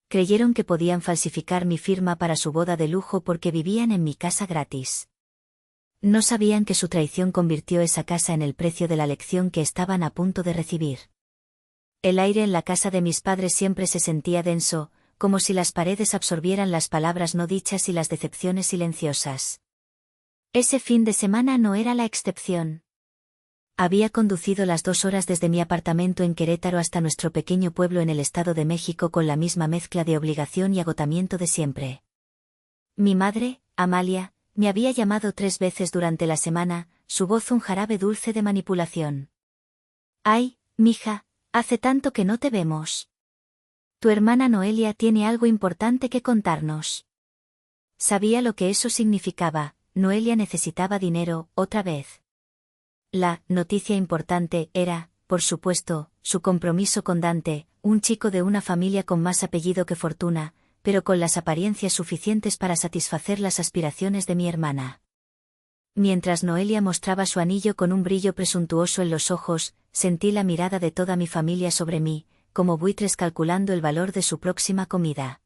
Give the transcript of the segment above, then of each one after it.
Creyeron que podían falsificar mi firma para su boda de lujo porque vivían en mi casa gratis. No sabían que su traición convirtió esa casa en el precio de la lección que estaban a punto de recibir. El aire en la casa de mis padres siempre se sentía denso, como si las paredes absorbieran las palabras no dichas y las decepciones silenciosas. Ese fin de semana no era la excepción. Había conducido las 2 horas desde mi apartamento en Querétaro hasta nuestro pequeño pueblo en el Estado de México con la misma mezcla de obligación y agotamiento de siempre. Mi madre, Amalia, me había llamado 3 veces durante la semana, su voz un jarabe dulce de manipulación. «Ay, mija, hace tanto que no te vemos. Tu hermana Noelia tiene algo importante que contarnos». Sabía lo que eso significaba, Noelia necesitaba dinero, otra vez. La noticia importante era, por supuesto, su compromiso con Dante, un chico de una familia con más apellido que fortuna, pero con las apariencias suficientes para satisfacer las aspiraciones de mi hermana. Mientras Noelia mostraba su anillo con un brillo presuntuoso en los ojos, sentí la mirada de toda mi familia sobre mí, como buitres calculando el valor de su próxima comida.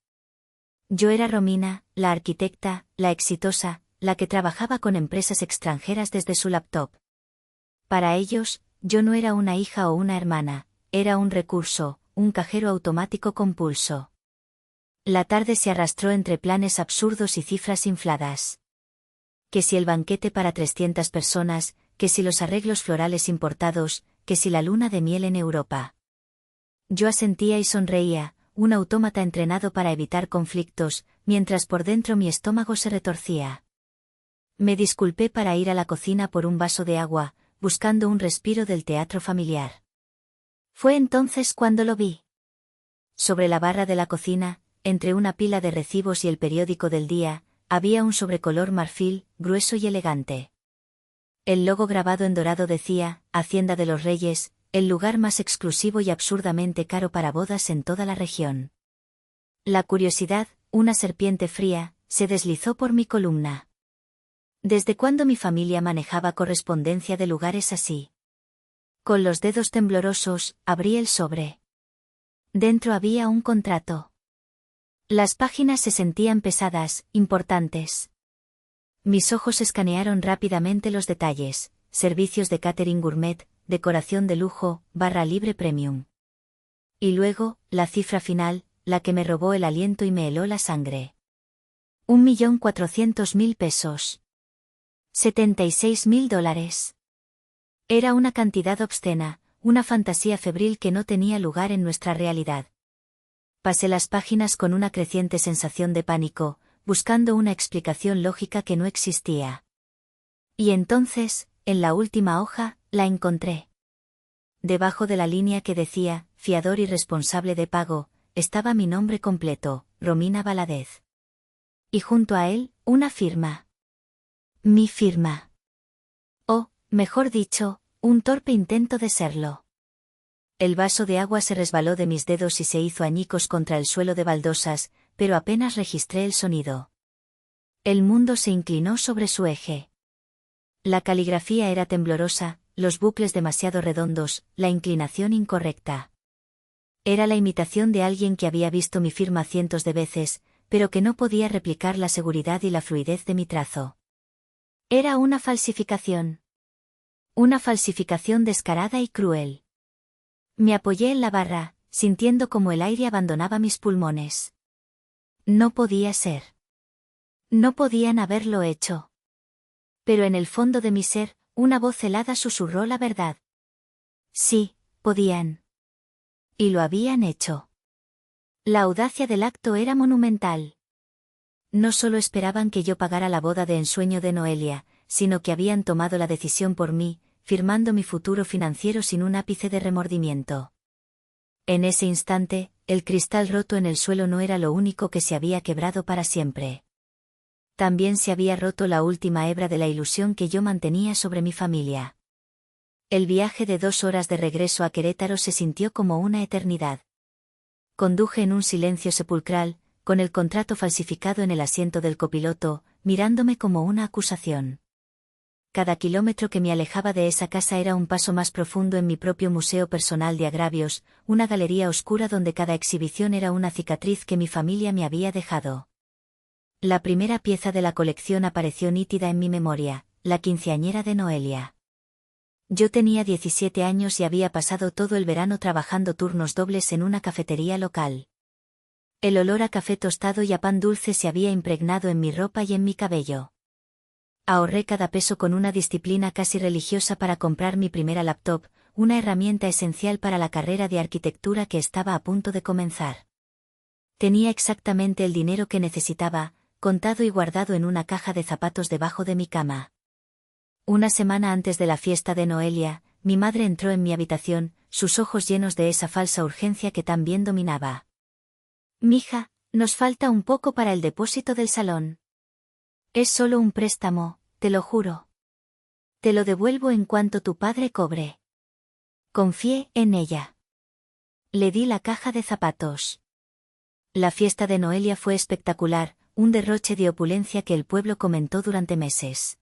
Yo era Romina, la arquitecta, la exitosa, la que trabajaba con empresas extranjeras desde su laptop. Para ellos, yo no era una hija o una hermana, era un recurso, un cajero automático con pulso. La tarde se arrastró entre planes absurdos y cifras infladas. Que si el banquete para 300 personas, que si los arreglos florales importados, que si la luna de miel en Europa. Yo asentía y sonreía, un autómata entrenado para evitar conflictos, mientras por dentro mi estómago se retorcía. Me disculpé para ir a la cocina por un vaso de agua, buscando un respiro del teatro familiar. Fue entonces cuando lo vi. Sobre la barra de la cocina, entre una pila de recibos y el periódico del día, había un sobrecolor marfil, grueso y elegante. El logo grabado en dorado decía, Hacienda de los Reyes, el lugar más exclusivo y absurdamente caro para bodas en toda la región. La curiosidad, una serpiente fría, se deslizó por mi columna. ¿Desde cuándo mi familia manejaba correspondencia de lugares así? Con los dedos temblorosos, abrí el sobre. Dentro había un contrato. Las páginas se sentían pesadas, importantes. Mis ojos escanearon rápidamente los detalles: servicios de catering gourmet, decoración de lujo, barra libre premium. Y luego, la cifra final, la que me robó el aliento y me heló la sangre. 1.400.000 pesos. $76.000. Era una cantidad obscena, una fantasía febril que no tenía lugar en nuestra realidad. Pasé las páginas con una creciente sensación de pánico, buscando una explicación lógica que no existía. Y entonces, en la última hoja, la encontré. Debajo de la línea que decía, fiador y responsable de pago, estaba mi nombre completo, Romina Valadez. Y junto a él, una firma. Mi firma. O, mejor dicho, un torpe intento de serlo. El vaso de agua se resbaló de mis dedos y se hizo añicos contra el suelo de baldosas, pero apenas registré el sonido. El mundo se inclinó sobre su eje. La caligrafía era temblorosa, los bucles demasiado redondos, la inclinación incorrecta. Era la imitación de alguien que había visto mi firma cientos de veces, pero que no podía replicar la seguridad y la fluidez de mi trazo. Era una falsificación. Una falsificación descarada y cruel. Me apoyé en la barra, sintiendo como el aire abandonaba mis pulmones. No podía ser. No podían haberlo hecho. Pero en el fondo de mi ser, una voz helada susurró la verdad. Sí, podían. Y lo habían hecho. La audacia del acto era monumental. No solo esperaban que yo pagara la boda de ensueño de Noelia, sino que habían tomado la decisión por mí, firmando mi futuro financiero sin un ápice de remordimiento. En ese instante, el cristal roto en el suelo no era lo único que se había quebrado para siempre. También se había roto la última hebra de la ilusión que yo mantenía sobre mi familia. El viaje de 2 horas de regreso a Querétaro se sintió como una eternidad. Conduje en un silencio sepulcral, con el contrato falsificado en el asiento del copiloto, mirándome como una acusación. cada kilómetro que me alejaba de esa casa era un paso más profundo en mi propio museo personal de agravios, una galería oscura donde cada exhibición era una cicatriz que mi familia me había dejado. La primera pieza de la colección apareció nítida en mi memoria, la quinceañera de Noelia. Yo tenía 17 años y había pasado todo el verano trabajando turnos dobles en una cafetería local. El olor a café tostado y a pan dulce se había impregnado en mi ropa y en mi cabello. Ahorré cada peso con una disciplina casi religiosa para comprar mi primera laptop, una herramienta esencial para la carrera de arquitectura que estaba a punto de comenzar. Tenía exactamente el dinero que necesitaba, contado y guardado en una caja de zapatos debajo de mi cama. Una semana antes de la fiesta de Noelia, mi madre entró en mi habitación, sus ojos llenos de esa falsa urgencia que tan bien dominaba. «Mija, nos falta un poco para el depósito del salón. Es solo un préstamo, te lo juro. Te lo devuelvo en cuanto tu padre cobre». Confié en ella. Le di la caja de zapatos. La fiesta de Noelia fue espectacular, un derroche de opulencia que el pueblo comentó durante meses.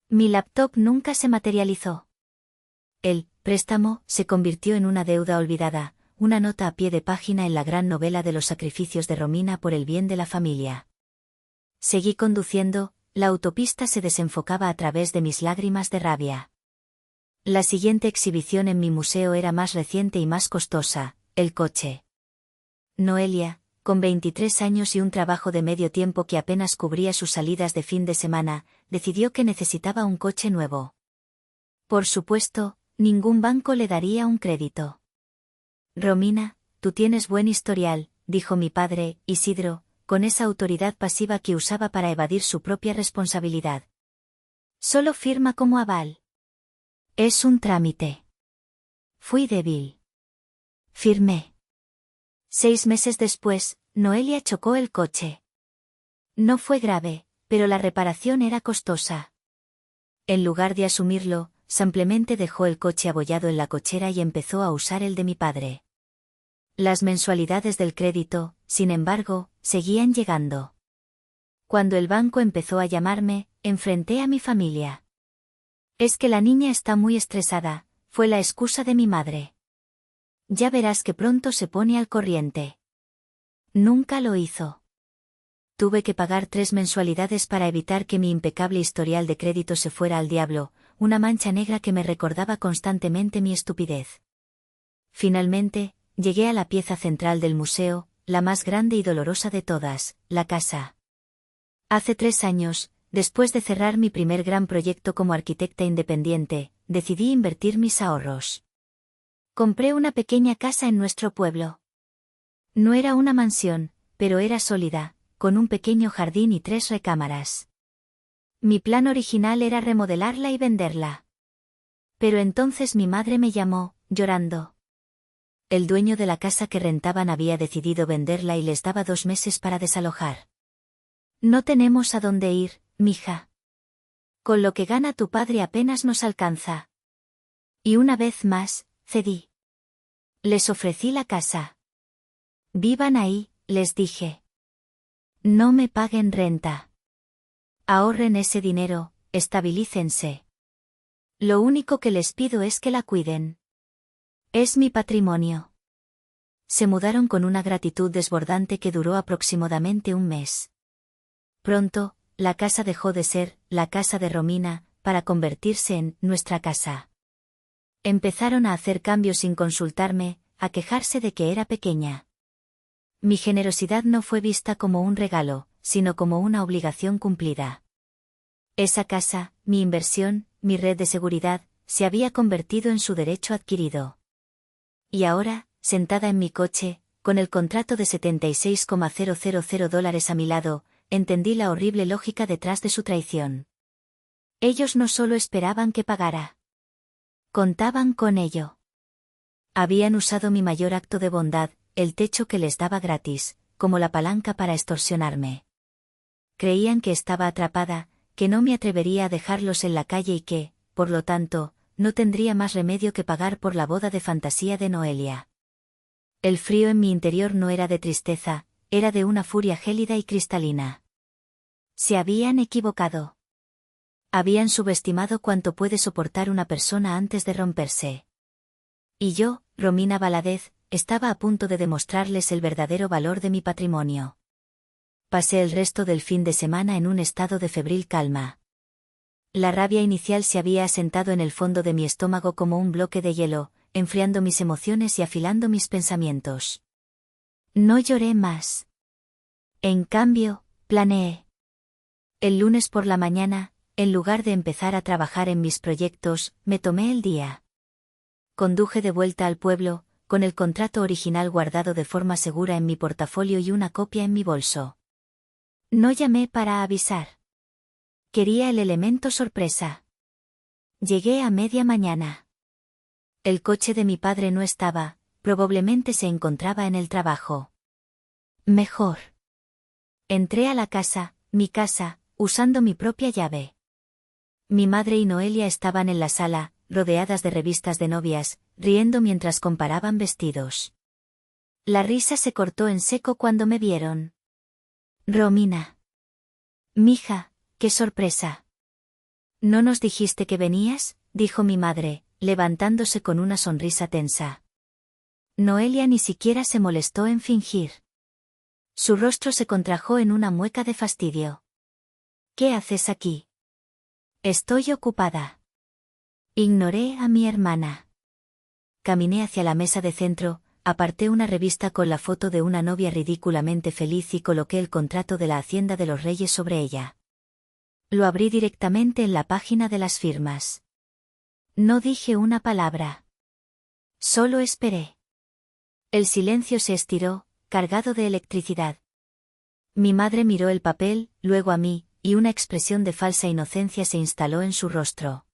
Mi laptop nunca se materializó. El préstamo se convirtió en una deuda olvidada, una nota a pie de página en la gran novela de los sacrificios de Romina por el bien de la familia. Seguí conduciendo, la autopista se desenfocaba a través de mis lágrimas de rabia. La siguiente exhibición en mi museo era más reciente y más costosa, el coche. Noelia, con 23 años y un trabajo de medio tiempo que apenas cubría sus salidas de fin de semana, decidió que necesitaba un coche nuevo. Por supuesto, ningún banco le daría un crédito. «Romina, tú tienes buen historial», dijo mi padre, Isidro, con esa autoridad pasiva que usaba para evadir su propia responsabilidad. «Solo firma como aval. Es un trámite». Fui débil. Firmé. 6 meses después, Noelia chocó el coche. No fue grave, pero la reparación era costosa. En lugar de asumirlo, simplemente dejó el coche abollado en la cochera y empezó a usar el de mi padre. Las mensualidades del crédito, sin embargo, seguían llegando. Cuando el banco empezó a llamarme, enfrenté a mi familia. «Es que la niña está muy estresada», fue la excusa de mi madre. «Ya verás que pronto se pone al corriente». Nunca lo hizo. Tuve que pagar 3 mensualidades para evitar que mi impecable historial de crédito se fuera al diablo, una mancha negra que me recordaba constantemente mi estupidez. Finalmente, llegué a la pieza central del museo, la más grande y dolorosa de todas, la casa. Hace 3 años, después de cerrar mi primer gran proyecto como arquitecta independiente, decidí invertir mis ahorros. Compré una pequeña casa en nuestro pueblo. No era una mansión, pero era sólida, con un pequeño jardín y 3 recámaras. Mi plan original era remodelarla y venderla. Pero entonces mi madre me llamó, llorando. El dueño de la casa que rentaban había decidido venderla y les daba 2 meses para desalojar. «No tenemos a dónde ir, mija. Con lo que gana tu padre apenas nos alcanza». Y una vez más, cedí. Les ofrecí la casa. «Vivan ahí», les dije. «No me paguen renta. Ahorren ese dinero, estabilícense. Lo único que les pido es que la cuiden. Es mi patrimonio». Se mudaron con una gratitud desbordante que duró aproximadamente un mes. Pronto, la casa dejó de ser la casa de Romina, para convertirse en nuestra casa. Empezaron a hacer cambios sin consultarme, a quejarse de que era pequeña. Mi generosidad no fue vista como un regalo, sino como una obligación cumplida. Esa casa, mi inversión, mi red de seguridad, se había convertido en su derecho adquirido. Y ahora, sentada en mi coche, con el contrato de $76,000 a mi lado, entendí la horrible lógica detrás de su traición. Ellos no solo esperaban que pagara. Contaban con ello. Habían usado mi mayor acto de bondad, el techo que les daba gratis, como la palanca para extorsionarme. Creían que estaba atrapada, que no me atrevería a dejarlos en la calle y que, por lo tanto, no tendría más remedio que pagar por la boda de fantasía de Noelia. El frío en mi interior no era de tristeza, era de una furia gélida y cristalina. Se habían equivocado. Habían subestimado cuánto puede soportar una persona antes de romperse. Y yo, Romina Valadez, estaba a punto de demostrarles el verdadero valor de mi patrimonio. Pasé el resto del fin de semana en un estado de febril calma. La rabia inicial se había asentado en el fondo de mi estómago como un bloque de hielo, enfriando mis emociones y afilando mis pensamientos. No lloré más. En cambio, planeé. El lunes por la mañana, en lugar de empezar a trabajar en mis proyectos, me tomé el día. Conduje de vuelta al pueblo, con el contrato original guardado de forma segura en mi portafolio y una copia en mi bolso. No llamé para avisar. Quería el elemento sorpresa. Llegué a media mañana. El coche de mi padre no estaba, probablemente se encontraba en el trabajo. Mejor. Entré a la casa, mi casa, usando mi propia llave. Mi madre y Noelia estaban en la sala, rodeadas de revistas de novias, riendo mientras comparaban vestidos. La risa se cortó en seco cuando me vieron. Romina. Mija, qué sorpresa. ¿No nos dijiste que venías?, dijo mi madre, levantándose con una sonrisa tensa. Noelia ni siquiera se molestó en fingir. Su rostro se contrajo en una mueca de fastidio. ¿Qué haces aquí? Estoy ocupada. Ignoré a mi hermana. Caminé hacia la mesa de centro, aparté una revista con la foto de una novia ridículamente feliz y coloqué el contrato de la Hacienda de los Reyes sobre ella. Lo abrí directamente en la página de las firmas. No dije una palabra. Solo esperé. El silencio se estiró, cargado de electricidad. Mi madre miró el papel, luego a mí, y una expresión de falsa inocencia se instaló en su rostro.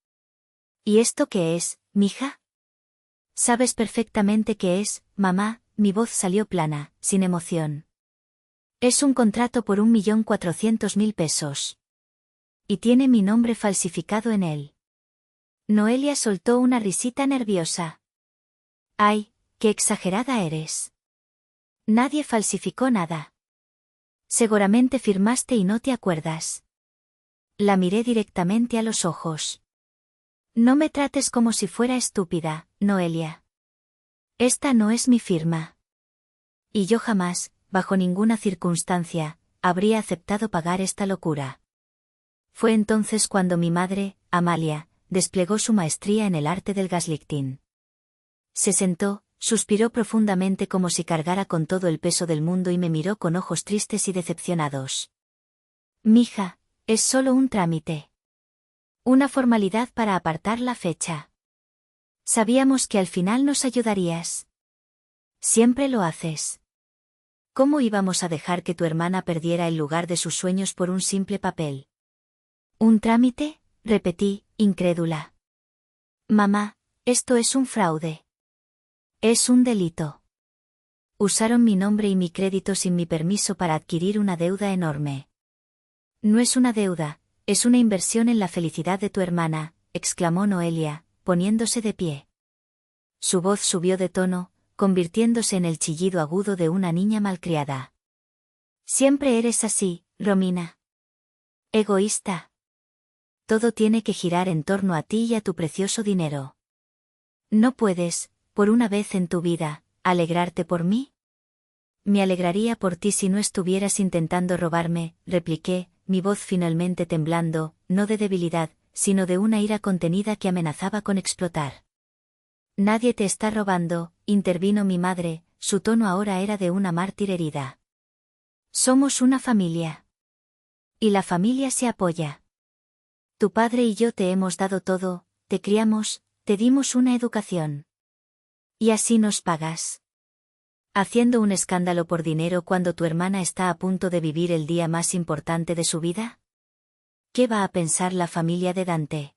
¿Y esto qué es, mija? Sabes perfectamente qué es, mamá, mi voz salió plana, sin emoción. Es un contrato por 1.400.000 pesos. Y tiene mi nombre falsificado en él. Noelia soltó una risita nerviosa. ¡Ay, qué exagerada eres! Nadie falsificó nada. Seguramente firmaste y no te acuerdas. La miré directamente a los ojos. No me trates como si fuera estúpida, Noelia. Esta no es mi firma. Y yo jamás, bajo ninguna circunstancia, habría aceptado pagar esta locura. Fue entonces cuando mi madre, Amalia, desplegó su maestría en el arte del gaslighting. Se sentó, suspiró profundamente como si cargara con todo el peso del mundo y me miró con ojos tristes y decepcionados. Mija, es solo un trámite. Una formalidad para apartar la fecha. Sabíamos que al final nos ayudarías. Siempre lo haces. ¿Cómo íbamos a dejar que tu hermana perdiera el lugar de sus sueños por un simple papel? ¿Un trámite?, repetí, incrédula. Mamá, esto es un fraude. Es un delito. Usaron mi nombre y mi crédito sin mi permiso para adquirir una deuda enorme. No es una deuda, es una inversión en la felicidad de tu hermana, exclamó Noelia, poniéndose de pie. Su voz subió de tono, convirtiéndose en el chillido agudo de una niña malcriada. Siempre eres así, Romina. Egoísta. Todo tiene que girar en torno a ti y a tu precioso dinero. ¿No puedes, por una vez en tu vida, alegrarte por mí? Me alegraría por ti si no estuvieras intentando robarme, repliqué, mi voz finalmente temblando, no de debilidad, sino de una ira contenida que amenazaba con explotar. Nadie te está robando, intervino mi madre, su tono ahora era de una mártir herida. Somos una familia. Y la familia se apoya. Tu padre y yo te hemos dado todo, te criamos, te dimos una educación. Y así nos pagas. ¿Haciendo un escándalo por dinero cuando tu hermana está a punto de vivir el día más importante de su vida? ¿Qué va a pensar la familia de Dante?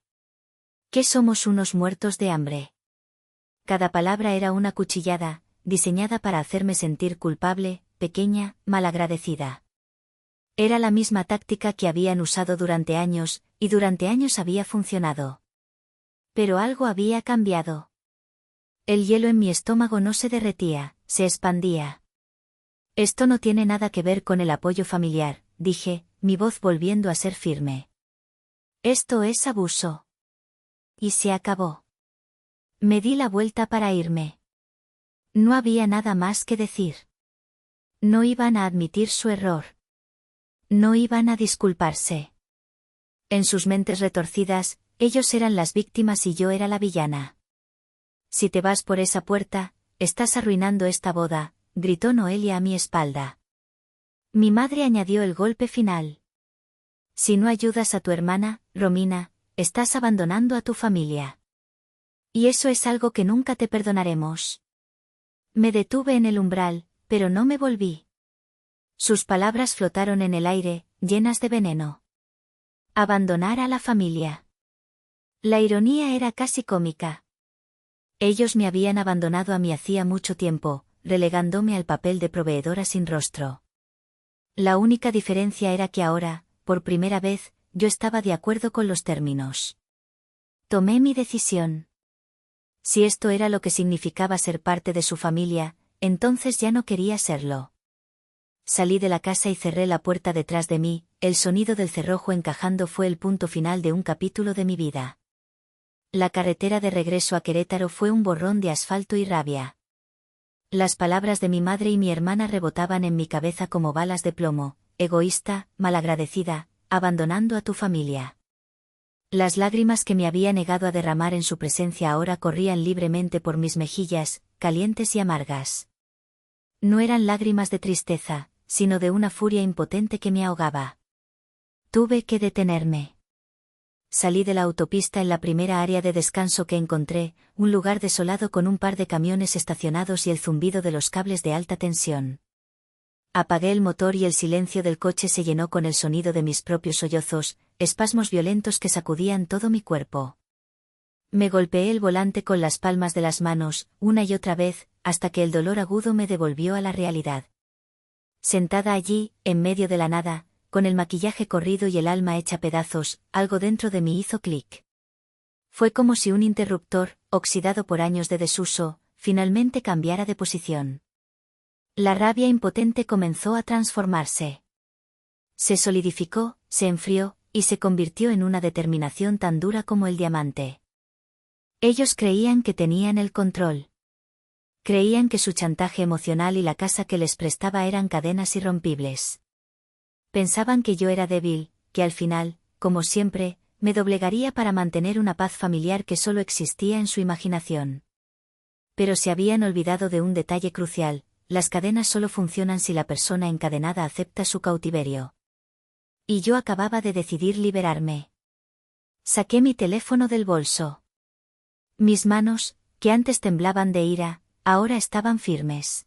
¿Que somos unos muertos de hambre? Cada palabra era una cuchillada, diseñada para hacerme sentir culpable, pequeña, malagradecida. Era la misma táctica que habían usado durante años, y durante años había funcionado. Pero algo había cambiado. El hielo en mi estómago no se derretía, se expandía. Esto no tiene nada que ver con el apoyo familiar, dije, mi voz volviendo a ser firme. Esto es abuso. Y se acabó. Me di la vuelta para irme. No había nada más que decir. No iban a admitir su error. No iban a disculparse. En sus mentes retorcidas, ellos eran las víctimas y yo era la villana. Si te vas por esa puerta, estás arruinando esta boda, gritó Noelia a mi espalda. Mi madre añadió el golpe final. Si no ayudas a tu hermana, Romina, estás abandonando a tu familia. Y eso es algo que nunca te perdonaremos. Me detuve en el umbral, pero no me volví. Sus palabras flotaron en el aire, llenas de veneno. Abandonar a la familia. La ironía era casi cómica. Ellos me habían abandonado a mí hacía mucho tiempo, relegándome al papel de proveedora sin rostro. La única diferencia era que ahora, por primera vez, yo estaba de acuerdo con los términos. Tomé mi decisión. Si esto era lo que significaba ser parte de su familia, entonces ya no quería serlo. Salí de la casa y cerré la puerta detrás de mí, el sonido del cerrojo encajando fue el punto final de un capítulo de mi vida. La carretera de regreso a Querétaro fue un borrón de asfalto y rabia. Las palabras de mi madre y mi hermana rebotaban en mi cabeza como balas de plomo: egoísta, malagradecida, abandonando a tu familia. Las lágrimas que me había negado a derramar en su presencia ahora corrían libremente por mis mejillas, calientes y amargas. No eran lágrimas de tristeza, sino de una furia impotente que me ahogaba. Tuve que detenerme. Salí de la autopista en la primera área de descanso que encontré, un lugar desolado con un par de camiones estacionados y el zumbido de los cables de alta tensión. Apagué el motor y el silencio del coche se llenó con el sonido de mis propios sollozos, espasmos violentos que sacudían todo mi cuerpo. Me golpeé el volante con las palmas de las manos, una y otra vez, hasta que el dolor agudo me devolvió a la realidad. Sentada allí, en medio de la nada, con el maquillaje corrido y el alma hecha pedazos, algo dentro de mí hizo clic. Fue como si un interruptor, oxidado por años de desuso, finalmente cambiara de posición. La rabia impotente comenzó a transformarse. Se solidificó, se enfrió, y se convirtió en una determinación tan dura como el diamante. Ellos creían que tenían el control. Creían que su chantaje emocional y la casa que les prestaba eran cadenas irrompibles. Pensaban que yo era débil, que al final, como siempre, me doblegaría para mantener una paz familiar que solo existía en su imaginación. Pero se habían olvidado de un detalle crucial: las cadenas solo funcionan si la persona encadenada acepta su cautiverio. Y yo acababa de decidir liberarme. Saqué mi teléfono del bolso. Mis manos, que antes temblaban de ira, ahora estaban firmes.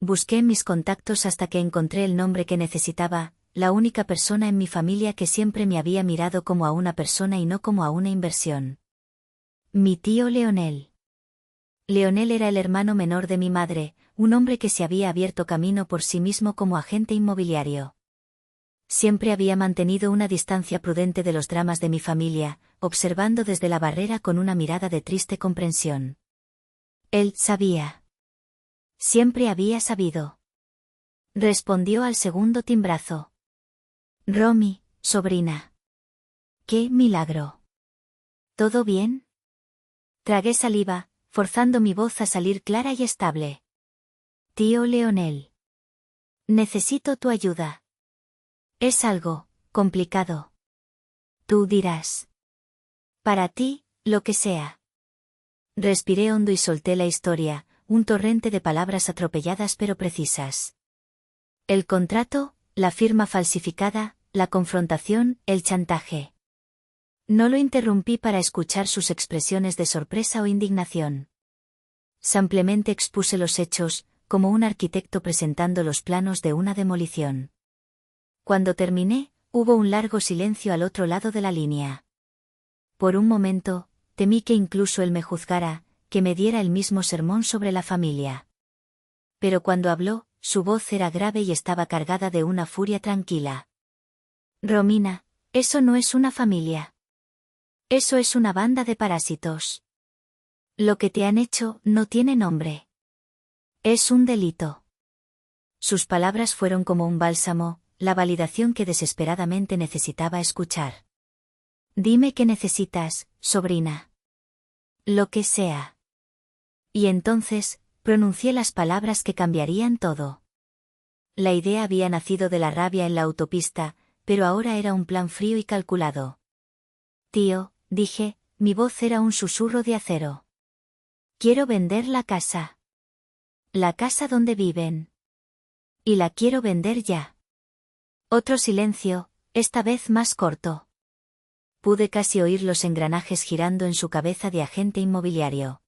Busqué en mis contactos hasta que encontré el nombre que necesitaba: la única persona en mi familia que siempre me había mirado como a una persona y no como a una inversión. Mi tío Leonel. Leonel era el hermano menor de mi madre, un hombre que se había abierto camino por sí mismo como agente inmobiliario. Siempre había mantenido una distancia prudente de los dramas de mi familia, observando desde la barrera con una mirada de triste comprensión. Él sabía. Siempre había sabido. Respondió al segundo timbrazo. Romy, sobrina. ¡Qué milagro! ¿Todo bien? Tragué saliva, forzando mi voz a salir clara y estable. Tío Leonel. Necesito tu ayuda. Es algo complicado. Tú dirás. Para ti, lo que sea. Respiré hondo y solté la historia, un torrente de palabras atropelladas pero precisas. El contrato, la firma falsificada, la confrontación, el chantaje. No lo interrumpí para escuchar sus expresiones de sorpresa o indignación. Simplemente expuse los hechos, como un arquitecto presentando los planos de una demolición. Cuando terminé, hubo un largo silencio al otro lado de la línea. Por un momento, temí que incluso él me juzgara, que me diera el mismo sermón sobre la familia. Pero cuando habló, su voz era grave y estaba cargada de una furia tranquila. Romina, eso no es una familia. Eso es una banda de parásitos. Lo que te han hecho no tiene nombre. Es un delito. Sus palabras fueron como un bálsamo, la validación que desesperadamente necesitaba escuchar. Dime qué necesitas, sobrina. Lo que sea. Y entonces, pronuncié las palabras que cambiarían todo. La idea había nacido de la rabia en la autopista, pero ahora era un plan frío y calculado. Tío, dije, mi voz era un susurro de acero. Quiero vender la casa. La casa donde viven. Y la quiero vender ya. Otro silencio, esta vez más corto. Pude casi oír los engranajes girando en su cabeza de agente inmobiliario.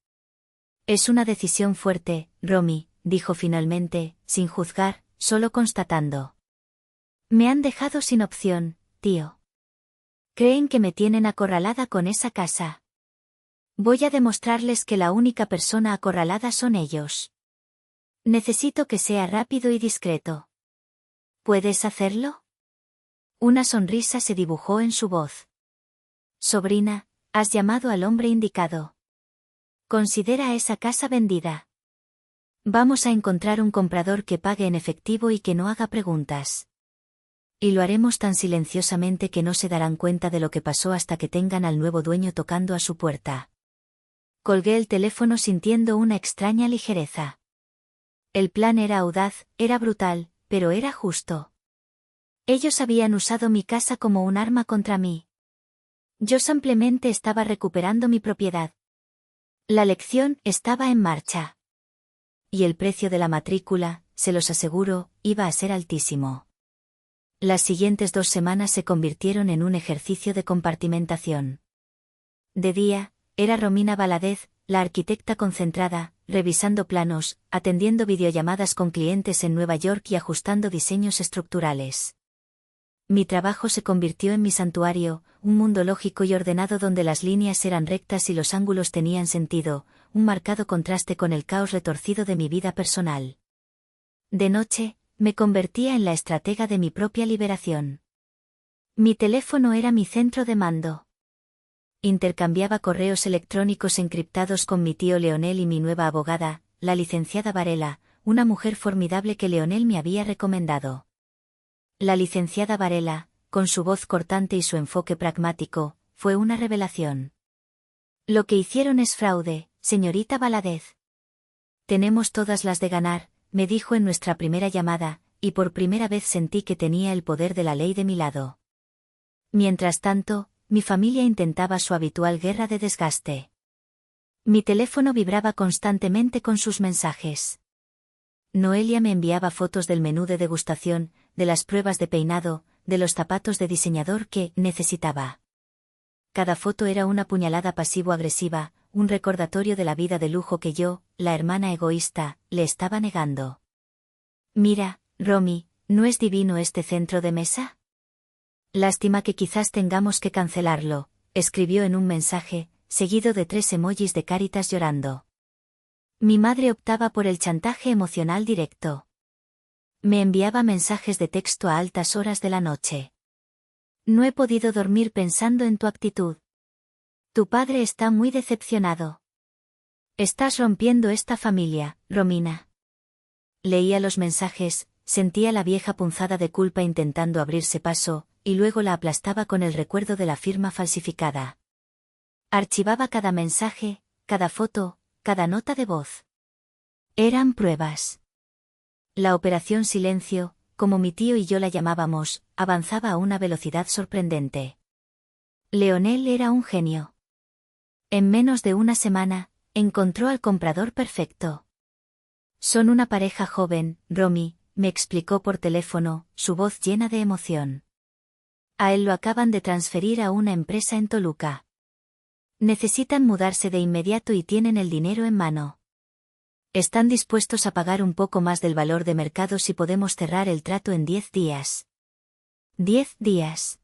Es una decisión fuerte, Romy, dijo finalmente, sin juzgar, solo constatando. Me han dejado sin opción, tío. Creen que me tienen acorralada con esa casa. Voy a demostrarles que la única persona acorralada son ellos. Necesito que sea rápido y discreto. ¿Puedes hacerlo? Una sonrisa se dibujó en su voz. Sobrina, has llamado al hombre indicado. Considera esa casa vendida. Vamos a encontrar un comprador que pague en efectivo y que no haga preguntas. Y lo haremos tan silenciosamente que no se darán cuenta de lo que pasó hasta que tengan al nuevo dueño tocando a su puerta. Colgué el teléfono sintiendo una extraña ligereza. El plan era audaz, era brutal, pero era justo. Ellos habían usado mi casa como un arma contra mí. Yo simplemente estaba recuperando mi propiedad. La lección estaba en marcha. Y el precio de la matrícula, se los aseguro, iba a ser altísimo. Las siguientes 2 semanas se convirtieron en un ejercicio de compartimentación. De día, era Romina Valadez, la arquitecta concentrada, revisando planos, atendiendo videollamadas con clientes en Nueva York y ajustando diseños estructurales. Mi trabajo se convirtió en mi santuario, un mundo lógico y ordenado donde las líneas eran rectas y los ángulos tenían sentido, un marcado contraste con el caos retorcido de mi vida personal. De noche, me convertía en la estratega de mi propia liberación. Mi teléfono era mi centro de mando. Intercambiaba correos electrónicos encriptados con mi tío Leonel y mi nueva abogada, la licenciada Varela, una mujer formidable que Leonel me había recomendado. La licenciada Varela, con su voz cortante y su enfoque pragmático, fue una revelación. Lo que hicieron es fraude, señorita Valadez. Tenemos todas las de ganar, me dijo en nuestra primera llamada, y por primera vez sentí que tenía el poder de la ley de mi lado. Mientras tanto, mi familia intentaba su habitual guerra de desgaste. Mi teléfono vibraba constantemente con sus mensajes. Noelia me enviaba fotos del menú de degustación, de las pruebas de peinado, de los zapatos de diseñador que necesitaba. Cada foto era una puñalada pasivo-agresiva, un recordatorio de la vida de lujo que yo, la hermana egoísta, le estaba negando. Mira, Romy, ¿no es divino este centro de mesa? Lástima que quizás tengamos que cancelarlo, escribió en un mensaje, seguido de 3 emojis de Cáritas llorando. Mi madre optaba por el chantaje emocional directo. Me enviaba mensajes de texto a altas horas de la noche. No he podido dormir pensando en tu actitud. Tu padre está muy decepcionado. Estás rompiendo esta familia, Romina. Leía los mensajes, sentía la vieja punzada de culpa intentando abrirse paso, y luego la aplastaba con el recuerdo de la firma falsificada. Archivaba cada mensaje, cada foto, cada nota de voz. Eran pruebas. La operación Silencio, como mi tío y yo la llamábamos, avanzaba a una velocidad sorprendente. Leonel era un genio. En menos de una semana, encontró al comprador perfecto. Son una pareja joven, Romy, me explicó por teléfono, su voz llena de emoción. A él lo acaban de transferir a una empresa en Toluca. Necesitan mudarse de inmediato y tienen el dinero en mano. Están dispuestos a pagar un poco más del valor de mercado si podemos cerrar el trato en 10 días. 10 días.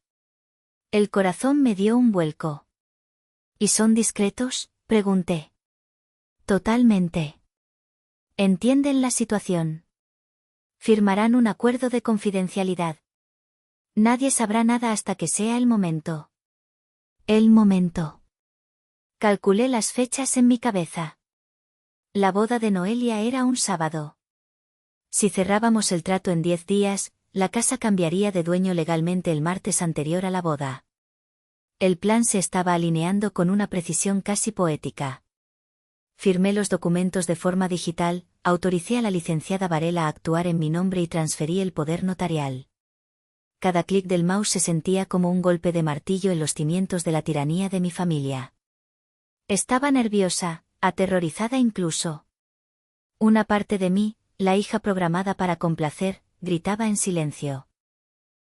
El corazón me dio un vuelco. ¿Y son discretos?, pregunté. Totalmente. Entienden la situación. Firmarán un acuerdo de confidencialidad. Nadie sabrá nada hasta que sea el momento. El momento. Calculé las fechas en mi cabeza. La boda de Noelia era un sábado. Si cerrábamos el trato en 10 días, la casa cambiaría de dueño legalmente el martes anterior a la boda. El plan se estaba alineando con una precisión casi poética. Firmé los documentos de forma digital, autoricé a la licenciada Varela a actuar en mi nombre y transferí el poder notarial. Cada clic del mouse se sentía como un golpe de martillo en los cimientos de la tiranía de mi familia. Estaba nerviosa, aterrorizada incluso. Una parte de mí, la hija programada para complacer, gritaba en silencio.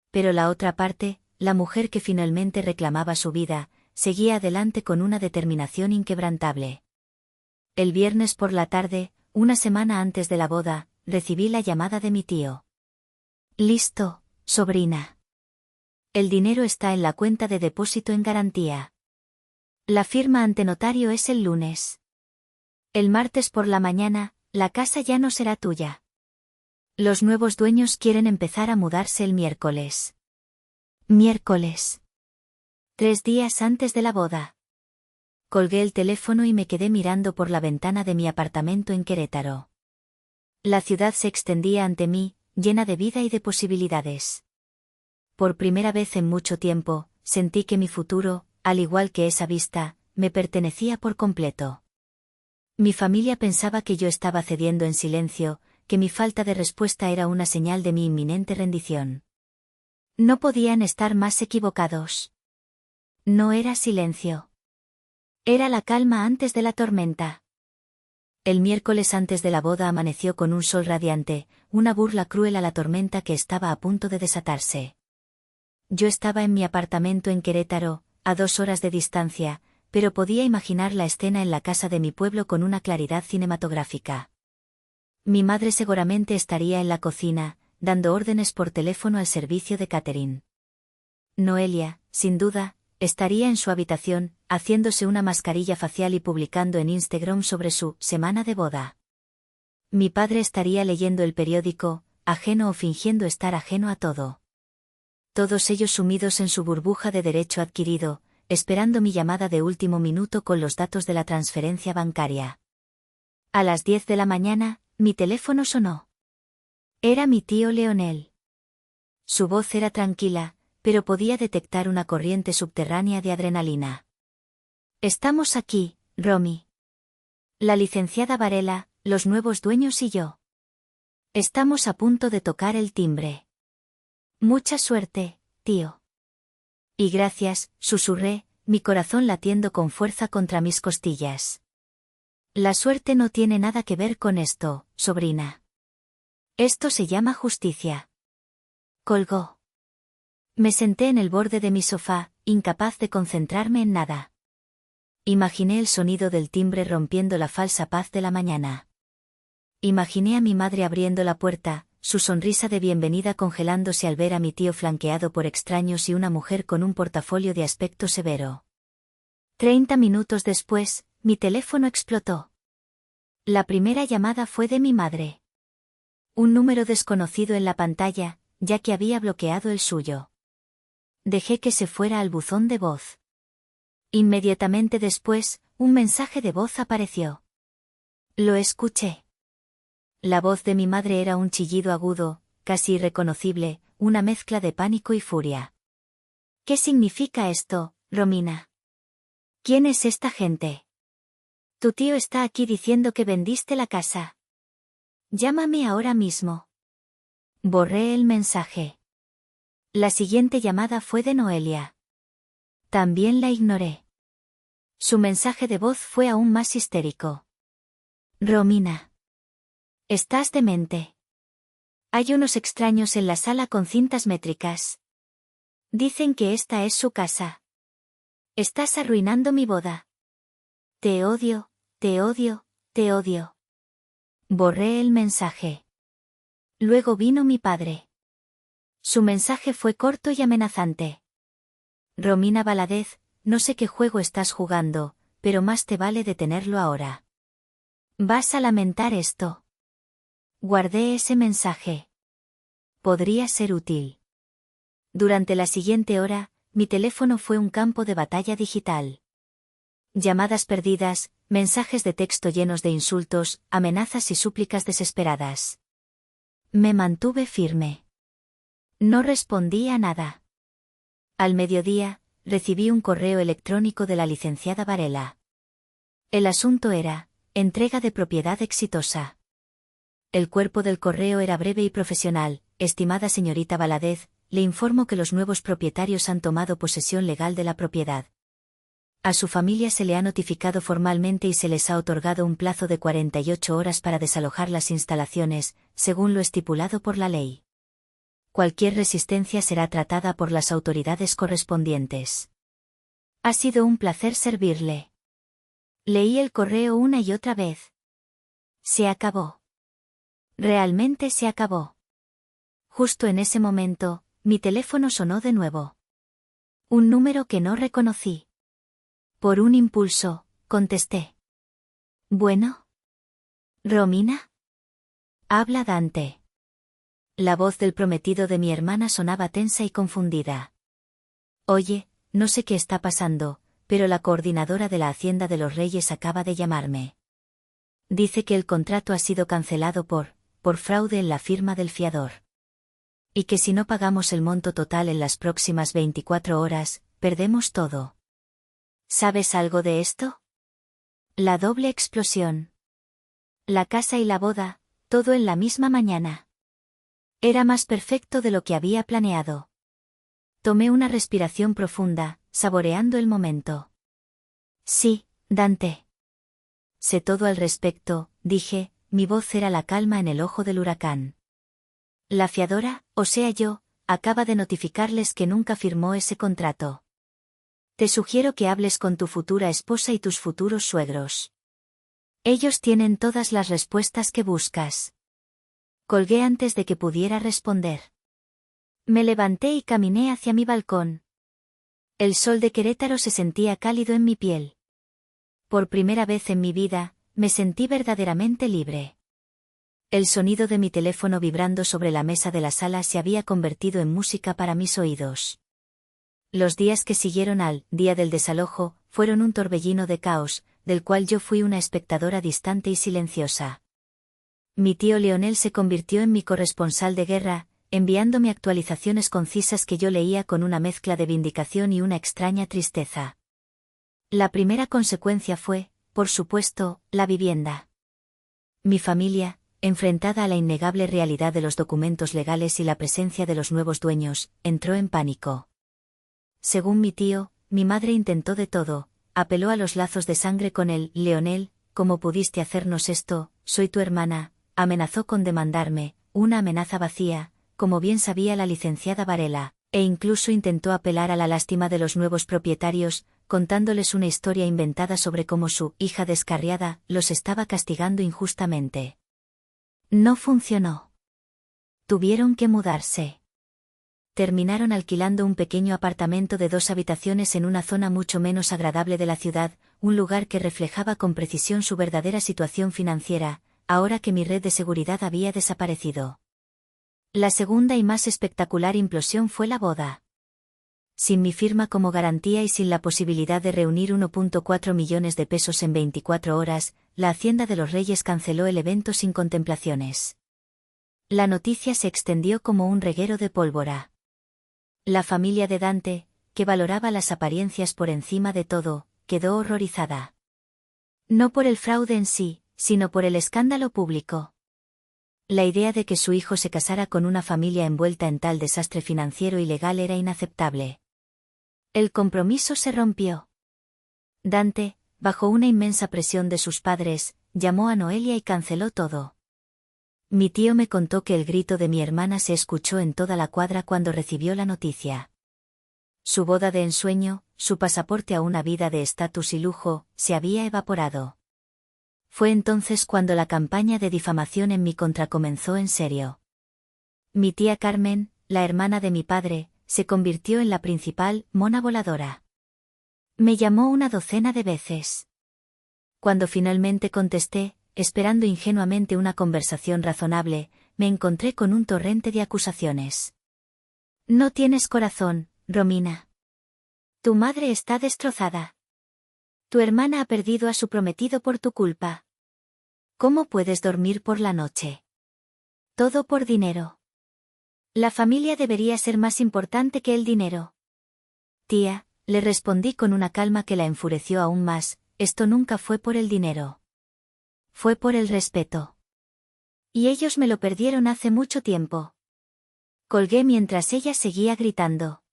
Pero la otra parte, la mujer que finalmente reclamaba su vida, seguía adelante con una determinación inquebrantable. El viernes por la tarde, una semana antes de la boda, recibí la llamada de mi tío. Listo, sobrina. El dinero está en la cuenta de depósito en garantía. La firma ante notario es el lunes. El martes por la mañana, la casa ya no será tuya. Los nuevos dueños quieren empezar a mudarse el miércoles. Miércoles. 3 días antes de la boda. Colgué el teléfono y me quedé mirando por la ventana de mi apartamento en Querétaro. La ciudad se extendía ante mí, llena de vida y de posibilidades. Por primera vez en mucho tiempo, sentí que mi futuro, al igual que esa vista, me pertenecía por completo. Mi familia pensaba que yo estaba cediendo en silencio, que mi falta de respuesta era una señal de mi inminente rendición. No podían estar más equivocados. No era silencio. Era la calma antes de la tormenta. El miércoles antes de la boda amaneció con un sol radiante, una burla cruel a la tormenta que estaba a punto de desatarse. Yo estaba en mi apartamento en Querétaro, a 2 horas de distancia, pero podía imaginar la escena en la casa de mi pueblo con una claridad cinematográfica. Mi madre seguramente estaría en la cocina, dando órdenes por teléfono al servicio de catering. Noelia, sin duda, estaría en su habitación, haciéndose una mascarilla facial y publicando en Instagram sobre su semana de boda. Mi padre estaría leyendo el periódico, ajeno o fingiendo estar ajeno a todo. Todos ellos sumidos en su burbuja de derecho adquirido, esperando mi llamada de último minuto con los datos de la transferencia bancaria. A las 10 de la mañana, mi teléfono sonó. Era mi tío Leonel. Su voz era tranquila, pero podía detectar una corriente subterránea de adrenalina. Estamos aquí, Romy. La licenciada Varela, los nuevos dueños y yo. Estamos a punto de tocar el timbre. Mucha suerte, tío. Y gracias, susurré, mi corazón latiendo con fuerza contra mis costillas. La suerte no tiene nada que ver con esto, sobrina. Esto se llama justicia. Colgó. Me senté en el borde de mi sofá, incapaz de concentrarme en nada. Imaginé el sonido del timbre rompiendo la falsa paz de la mañana. Imaginé a mi madre abriendo la puerta, su sonrisa de bienvenida congelándose al ver a mi tío flanqueado por extraños y una mujer con un portafolio de aspecto severo. 30 minutos después, mi teléfono explotó. La primera llamada fue de mi madre. Un número desconocido en la pantalla, ya que había bloqueado el suyo. Dejé que se fuera al buzón de voz. Inmediatamente después, un mensaje de voz apareció. Lo escuché. La voz de mi madre era un chillido agudo, casi irreconocible, una mezcla de pánico y furia. ¿Qué significa esto, Romina? ¿Quién es esta gente? Tu tío está aquí diciendo que vendiste la casa. Llámame ahora mismo. Borré el mensaje. La siguiente llamada fue de Noelia. También la ignoré. Su mensaje de voz fue aún más histérico. Romina. Estás demente. Hay unos extraños en la sala con cintas métricas. Dicen que esta es su casa. Estás arruinando mi boda. Te odio, te odio, te odio. Borré el mensaje. Luego vino mi padre. Su mensaje fue corto y amenazante. Romina Valadez, no sé qué juego estás jugando, pero más te vale detenerlo ahora. Vas a lamentar esto. Guardé ese mensaje. Podría ser útil. Durante la siguiente hora, mi teléfono fue un campo de batalla digital. Llamadas perdidas, mensajes de texto llenos de insultos, amenazas y súplicas desesperadas. Me mantuve firme. No respondí a nada. Al mediodía, recibí un correo electrónico de la licenciada Varela. El asunto era: entrega de propiedad exitosa. El cuerpo del correo era breve y profesional. Estimada señorita Valadez, le informo que los nuevos propietarios han tomado posesión legal de la propiedad. A su familia se le ha notificado formalmente y se les ha otorgado un plazo de 48 horas para desalojar las instalaciones, según lo estipulado por la ley. Cualquier resistencia será tratada por las autoridades correspondientes. Ha sido un placer servirle. Leí el correo una y otra vez. Se acabó. Realmente se acabó. Justo en ese momento, mi teléfono sonó de nuevo. Un número que no reconocí. Por un impulso, contesté. ¿Bueno? ¿Romina? Habla Dante. La voz del prometido de mi hermana sonaba tensa y confundida. Oye, no sé qué está pasando, pero la coordinadora de la Hacienda de los Reyes acaba de llamarme. Dice que el contrato ha sido cancelado por fraude en la firma del fiador. Y que si no pagamos el monto total en las próximas 24 horas, perdemos todo. ¿Sabes algo de esto? La doble explosión. La casa y la boda, todo en la misma mañana. Era más perfecto de lo que había planeado. Tomé una respiración profunda, saboreando el momento. Sí, Dante. Sé todo al respecto, dije, mi voz era la calma en el ojo del huracán. La fiadora, o sea yo, acaba de notificarles que nunca firmó ese contrato. Te sugiero que hables con tu futura esposa y tus futuros suegros. Ellos tienen todas las respuestas que buscas. Colgué antes de que pudiera responder. Me levanté y caminé hacia mi balcón. El sol de Querétaro se sentía cálido en mi piel. Por primera vez en mi vida, me sentí verdaderamente libre. El sonido de mi teléfono vibrando sobre la mesa de la sala se había convertido en música para mis oídos. Los días que siguieron al día del desalojo fueron un torbellino de caos, del cual yo fui una espectadora distante y silenciosa. Mi tío Leonel se convirtió en mi corresponsal de guerra, enviándome actualizaciones concisas que yo leía con una mezcla de vindicación y una extraña tristeza. La primera consecuencia fue, por supuesto, la vivienda. Mi familia, enfrentada a la innegable realidad de los documentos legales y la presencia de los nuevos dueños, entró en pánico. Según mi tío, mi madre intentó de todo, apeló a los lazos de sangre con él. Leonel, ¿cómo pudiste hacernos esto? Soy tu hermana, amenazó con demandarme, una amenaza vacía, como bien sabía la licenciada Varela, e incluso intentó apelar a la lástima de los nuevos propietarios, contándoles una historia inventada sobre cómo su hija descarriada los estaba castigando injustamente. No funcionó. Tuvieron que mudarse. Terminaron alquilando un pequeño apartamento de 2 habitaciones en una zona mucho menos agradable de la ciudad, un lugar que reflejaba con precisión su verdadera situación financiera, ahora que mi red de seguridad había desaparecido. La segunda y más espectacular implosión fue la boda. Sin mi firma como garantía y sin la posibilidad de reunir 1,4 millones de pesos en 24 horas, la Hacienda de los Reyes canceló el evento sin contemplaciones. La noticia se extendió como un reguero de pólvora. La familia de Dante, que valoraba las apariencias por encima de todo, quedó horrorizada. No por el fraude en sí, sino por el escándalo público. La idea de que su hijo se casara con una familia envuelta en tal desastre financiero y legal era inaceptable. El compromiso se rompió. Dante, bajo una inmensa presión de sus padres, llamó a Noelia y canceló todo. Mi tío me contó que el grito de mi hermana se escuchó en toda la cuadra cuando recibió la noticia. Su boda de ensueño, su pasaporte a una vida de estatus y lujo, se había evaporado. Fue entonces cuando la campaña de difamación en mi contra comenzó en serio. Mi tía Carmen, la hermana de mi padre, se convirtió en la principal mona voladora. Me llamó una docena de veces. Cuando finalmente contesté, esperando ingenuamente una conversación razonable, me encontré con un torrente de acusaciones. No tienes corazón, Romina. Tu madre está destrozada. Tu hermana ha perdido a su prometido por tu culpa. ¿Cómo puedes dormir por la noche? Todo por dinero. La familia debería ser más importante que el dinero. Tía, Le respondí con una calma que la enfureció aún más, esto nunca fue por el dinero. Fue por el respeto. Y ellos me lo perdieron hace mucho tiempo. Colgué mientras ella seguía gritando.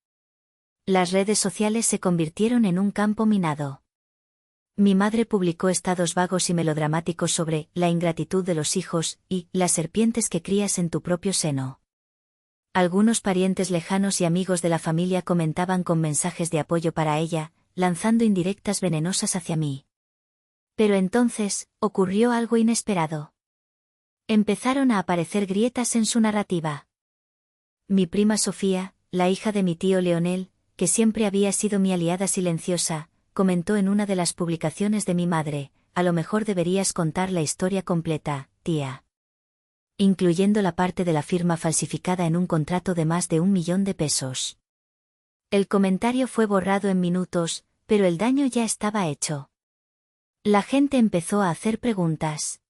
Las redes sociales se convirtieron en un campo minado. Mi madre publicó estados vagos y melodramáticos sobre la ingratitud de los hijos y las serpientes que crías en tu propio seno. Algunos parientes lejanos y amigos de la familia comentaban con mensajes de apoyo para ella, lanzando indirectas venenosas hacia mí. Pero entonces, ocurrió algo inesperado. Empezaron a aparecer grietas en su narrativa. Mi prima Sofía, la hija de mi tío Leonel, que siempre había sido mi aliada silenciosa, comentó en una de las publicaciones de mi madre, a lo mejor deberías contar la historia completa, tía. Incluyendo la parte de la firma falsificada en un contrato de más de 1 millón de pesos. El comentario fue borrado en minutos, pero el daño ya estaba hecho. La gente empezó a hacer preguntas.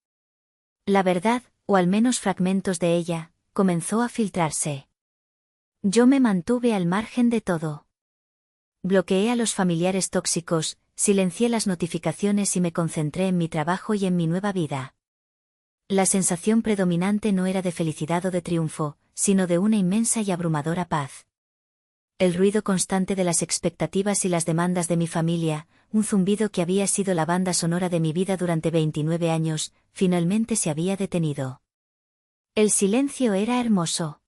La verdad, o al menos fragmentos de ella, comenzó a filtrarse. Yo me mantuve al margen de todo. Bloqueé a los familiares tóxicos, silencié las notificaciones y me concentré en mi trabajo y en mi nueva vida. La sensación predominante no era de felicidad o de triunfo, sino de una inmensa y abrumadora paz. El ruido constante de las expectativas y las demandas de mi familia, un zumbido que había sido la banda sonora de mi vida durante 29 años, finalmente se había detenido. El silencio era hermoso.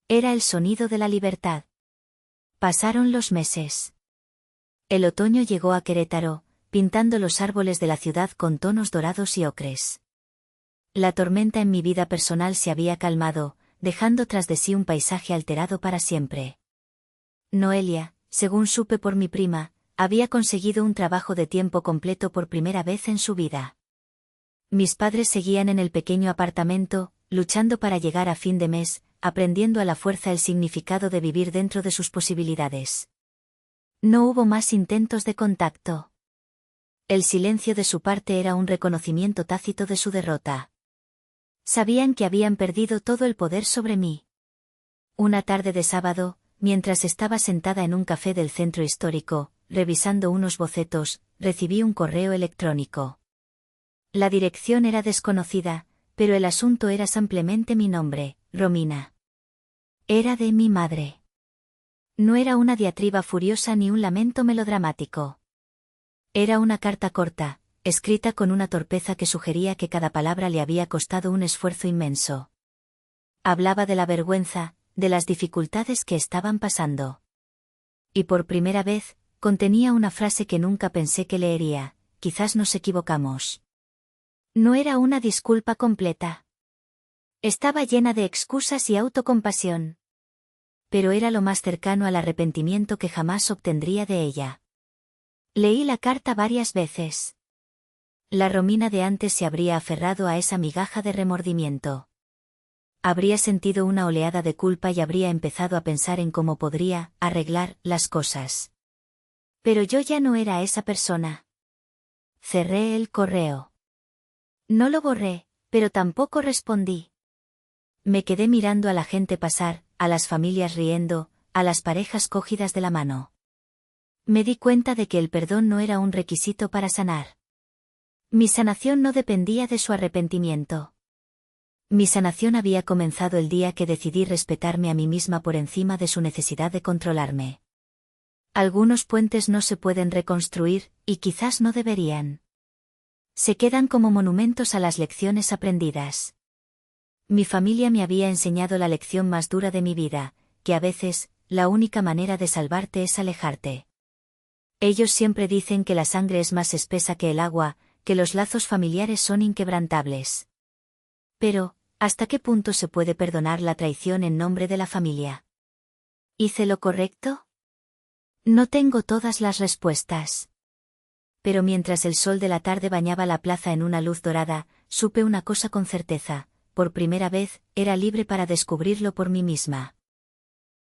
Era el sonido de la libertad. Pasaron los meses. El otoño llegó a Querétaro, pintando los árboles de la ciudad con tonos dorados y ocres. La tormenta en mi vida personal se había calmado, dejando tras de sí un paisaje alterado para siempre. Noelia, según supe por mi prima, había conseguido un trabajo de tiempo completo por primera vez en su vida. Mis padres seguían en el pequeño apartamento, luchando para llegar a fin de mes, aprendiendo a la fuerza el significado de vivir dentro de sus posibilidades. No hubo más intentos de contacto. El silencio de su parte era un reconocimiento tácito de su derrota. Sabían que habían perdido todo el poder sobre mí. Una tarde de sábado, mientras estaba sentada en un café del centro histórico, revisando unos bocetos, recibí un correo electrónico. La dirección era desconocida, pero el asunto era simplemente mi nombre, Romina. Era de mi madre. No era una diatriba furiosa ni un lamento melodramático. Era una carta corta, escrita con una torpeza que sugería que cada palabra le había costado un esfuerzo inmenso. Hablaba de la vergüenza, de las dificultades que estaban pasando. Y por primera vez, contenía una frase que nunca pensé que leería: quizás nos equivocamos. No era una disculpa completa. Estaba llena de excusas y autocompasión. Pero era lo más cercano al arrepentimiento que jamás obtendría de ella. Leí la carta varias veces. La Romina de antes se habría aferrado a esa migaja de remordimiento. Habría sentido una oleada de culpa y habría empezado a pensar en cómo podría arreglar las cosas. Pero yo ya no era esa persona. Cerré el correo. No lo borré, pero tampoco respondí. Me quedé mirando a la gente pasar, a las familias riendo, a las parejas cogidas de la mano. Me di cuenta de que el perdón no era un requisito para sanar. Mi sanación no dependía de su arrepentimiento. Mi sanación había comenzado el día que decidí respetarme a mí misma por encima de su necesidad de controlarme. Algunos puentes no se pueden reconstruir, y quizás no deberían. Se quedan como monumentos a las lecciones aprendidas. Mi familia me había enseñado la lección más dura de mi vida, que a veces, la única manera de salvarte es alejarte. Ellos siempre dicen que la sangre es más espesa que el agua, que los lazos familiares son inquebrantables. Pero, ¿hasta qué punto se puede perdonar la traición en nombre de la familia? ¿Hice lo correcto? No tengo todas las respuestas. Pero mientras el sol de la tarde bañaba la plaza en una luz dorada, supe una cosa con certeza: por primera vez, era libre para descubrirlo por mí misma.